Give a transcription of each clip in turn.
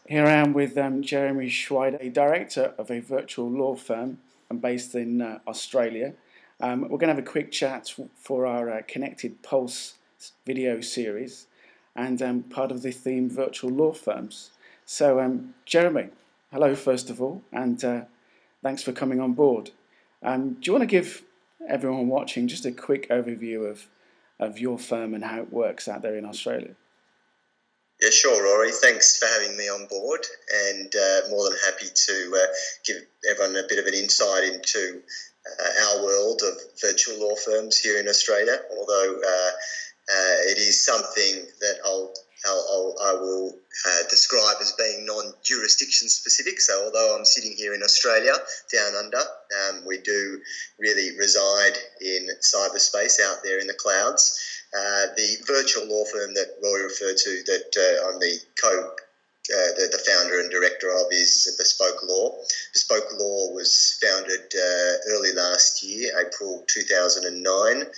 Here I am with Jeremy Szwider, a director of a virtual law firm based in Australia. We're going to have a quick chat for our Connected Pulse video series and part of the theme virtual law firms. So, Jeremy, hello first of all, and thanks for coming on board. Do you want to give everyone watching just a quick overview of your firm and how it works out there in Australia? Yeah, sure, Rory. Thanks for having me on board, and more than happy to give everyone a bit of an insight into our world of virtual law firms here in Australia. Although it is something that I will describe as being non-jurisdiction specific. So although I'm sitting here in Australia, down under, we do really reside in cyberspace out there in the clouds. The virtual law firm that Roy referred to, that I'm the founder and director of, is Bespoke Law. Bespoke Law was founded early last year, April 2009.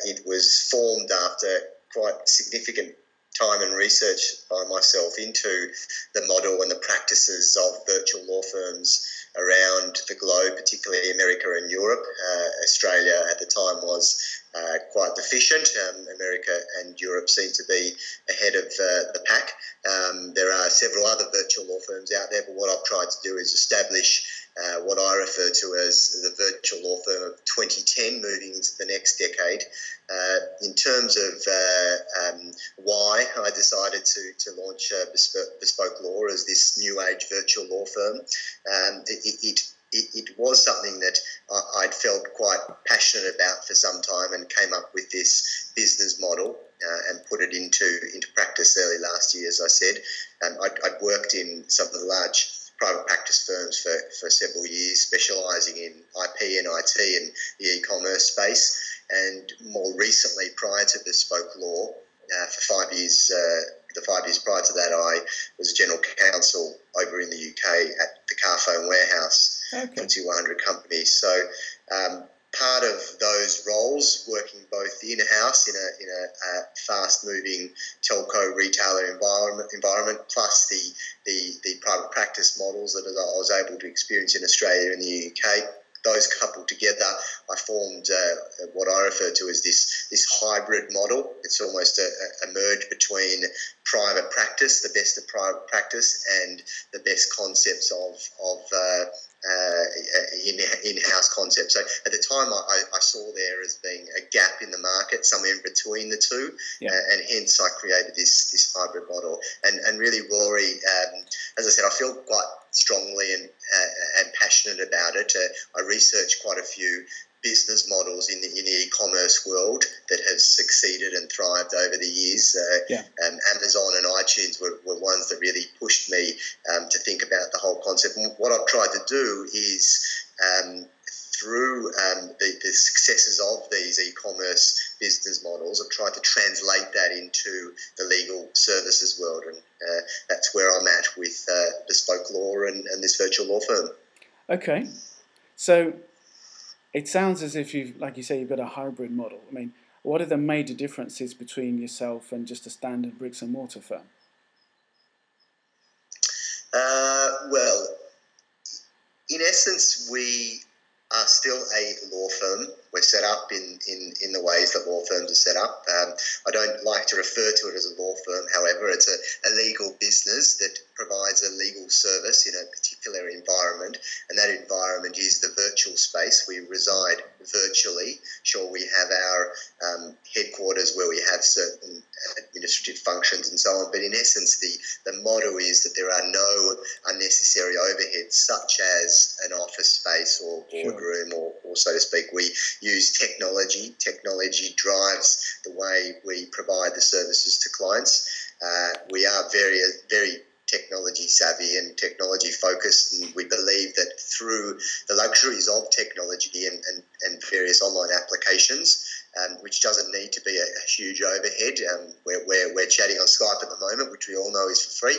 It was formed after quite significant time and research by myself into the model and the practices of virtual law firms around the globe, particularly America and Europe. Australia at the time was quite deficient. America and Europe seem to be ahead of the pack. There are several other virtual law firms out there, but what I've tried to do is establish what I refer to as the virtual law firm of 2010, moving into the next decade. In terms of why I decided to launch Bespoke Law as this new age virtual law firm, it was something that I'd felt quite passionate about for some time, and came up with this business model and put it into practice early last year, as I said. I'd worked in some of the large private practice firms for several years, specialising in IP and IT and the e-commerce space. And more recently, prior to Bespoke Law, for 5 years, the 5 years prior to that, I was general counsel over in the UK at the Carphone Warehouse, FTSE 100 company. So part of those roles, working both in-house in a fast-moving telco retailer environment, plus the private practice models that I was able to experience in Australia and the UK. Those coupled together, I formed what I refer to as this hybrid model. It's almost a merge between private practice, the best of private practice, and the best concepts of in-house concepts. So at the time, I saw there as being a gap in the market, somewhere in between the two, and hence I created this hybrid model. And really, Rory, as I said, I feel quite strongly and passionate about it. I researched quite a few business models in the e-commerce world that have succeeded and thrived over the years. Amazon and iTunes were ones that really pushed me to think about the whole concept. And what I've tried to do is through the successes of these e-commerce business models, I've tried to translate that into the legal services world, and that's where I'm at with Bespoke Law and this virtual law firm. Okay, so it sounds as if like you say, you've got a hybrid model. I mean, what are the major differences between yourself and just a standard bricks and mortar firm? Well, in essence, we are still a law firm. We're set up in the ways that law firms are set up. I don't like to refer to it as a law firm. However, it's a legal business that provides a legal service in a particular environment, and that environment is the virtual space. We reside virtually. Sure, we have our headquarters where we have certain administrative functions and so on, but in essence, the motto is that there are no unnecessary overheads, such as an office space or boardroom, or so to speak. We use technology. Technology drives the way we provide the services to clients. We are very, very technology savvy and technology focused, and we believe that through the luxuries of technology and various online applications, which doesn't need to be a huge overhead. We're chatting on Skype at the moment, which we all know is for free.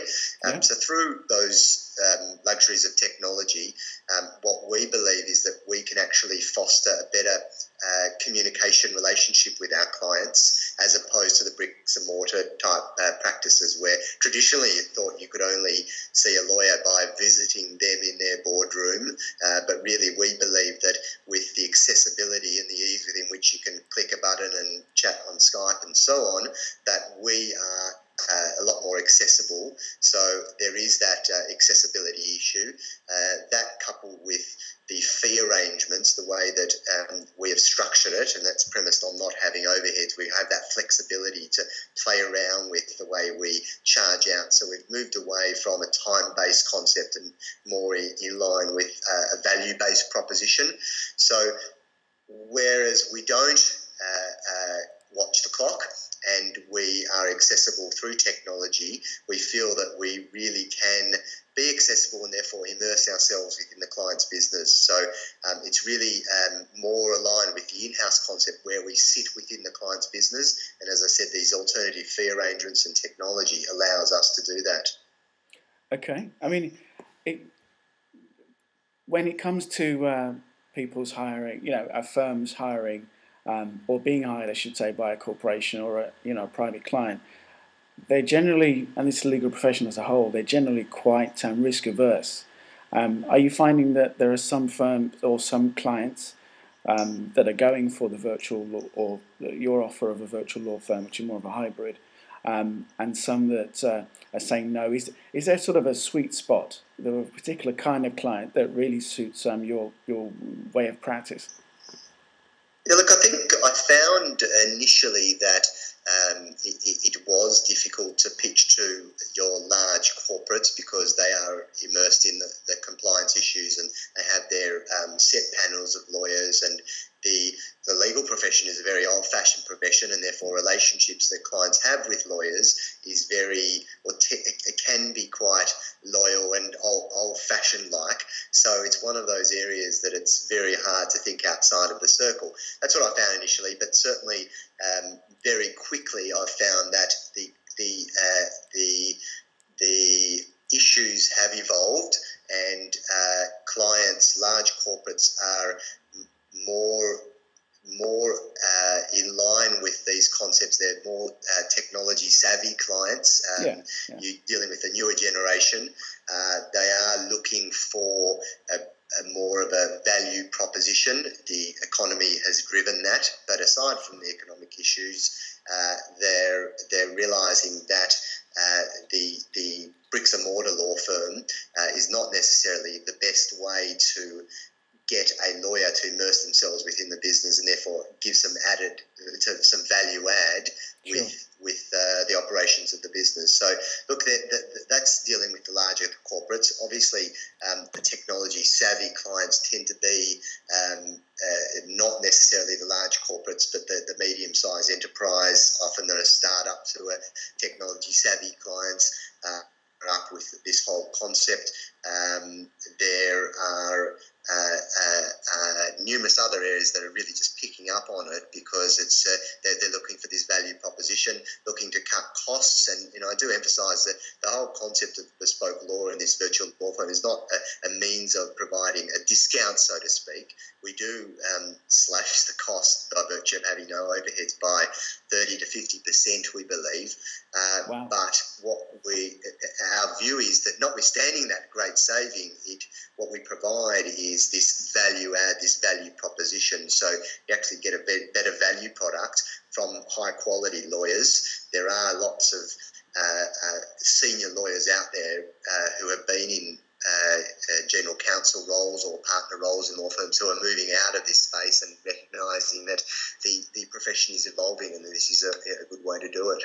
So through those luxuries of technology, what we believe is that we can actually foster a better communication relationship with our clients, as opposed to the bricks and mortar type practices where traditionally you thought you could only see a lawyer by visiting them in their boardroom, but really we believe that with the accessibility and the ease within which you can click a button and chat on Skype and so on, that we are a lot more accessible. So there is that accessibility issue. That coupled with the fee arrangements, the way that we have structured it, and that's premised on not having overheads. We have that flexibility to play around with the way we charge out. So we've moved away from a time-based concept and more in line with a value-based proposition. So whereas we don't watch the clock and we are accessible through technology, we feel that we really can be accessible and therefore immerse ourselves within the client's business. So it's really more aligned with the in-house concept where we sit within the client's business. And as I said, these alternative fee arrangements and technology allows us to do that. Okay. I mean, when it comes to people's hiring, a firm's hiring, or being hired, I should say, by a corporation or a private client, they're generally, and this legal profession as a whole, they're generally quite risk averse. Are you finding that there are some firms or some clients that are going for the virtual law, or your offer of a virtual law firm, which is more of a hybrid, and some that are saying no? Is there sort of a sweet spot, there a particular kind of client that really suits your way of practice? Yeah, look, I think I found initially that it was difficult to pitch to your large corporates because they are immersed in the compliance issues and they have their set panels of lawyers, and the legal profession is a very old-fashioned profession, and therefore relationships that clients have with lawyers is it can be quite loyal and old-fashioned like. So it's one of those areas that it's very hard to think outside of the circle. That's what I found initially, but certainly very quickly I found that the issues have evolved, and clients, large corporates, are more in line with these concepts. They're more technology savvy clients. You're dealing with a newer generation. They are looking for a more of a value proposition. The economy has driven that, but aside from the economic issues, they're realising that the bricks and mortar law firm is not necessarily the best way to get a lawyer to immerse themselves within the business and therefore give some value add with the operations of the business. So look, that's dealing with the larger corporates. Obviously, the technology savvy clients tend to be not necessarily the large corporates, but the medium-sized enterprise, often they're a start-up to a technology savvy clients. Up with this whole concept. There are numerous other areas that are really just picking up on it because it's they're looking for this value proposition, looking to cut costs. And I do emphasise that the whole concept of bespoke law in this virtual law firm is not a means of providing a discount, so to speak. We do slash the cost by virtue of having no overheads by 30 to 50%, we believe. Wow. But our view is that notwithstanding that great saving, what we provide is this value add, this value proposition. So you actually get a better value product from high quality lawyers. There are lots of senior lawyers out there who have been in general counsel roles or partner roles in law firms who are moving out of this space and recognising that the profession is evolving and this is a good way to do it.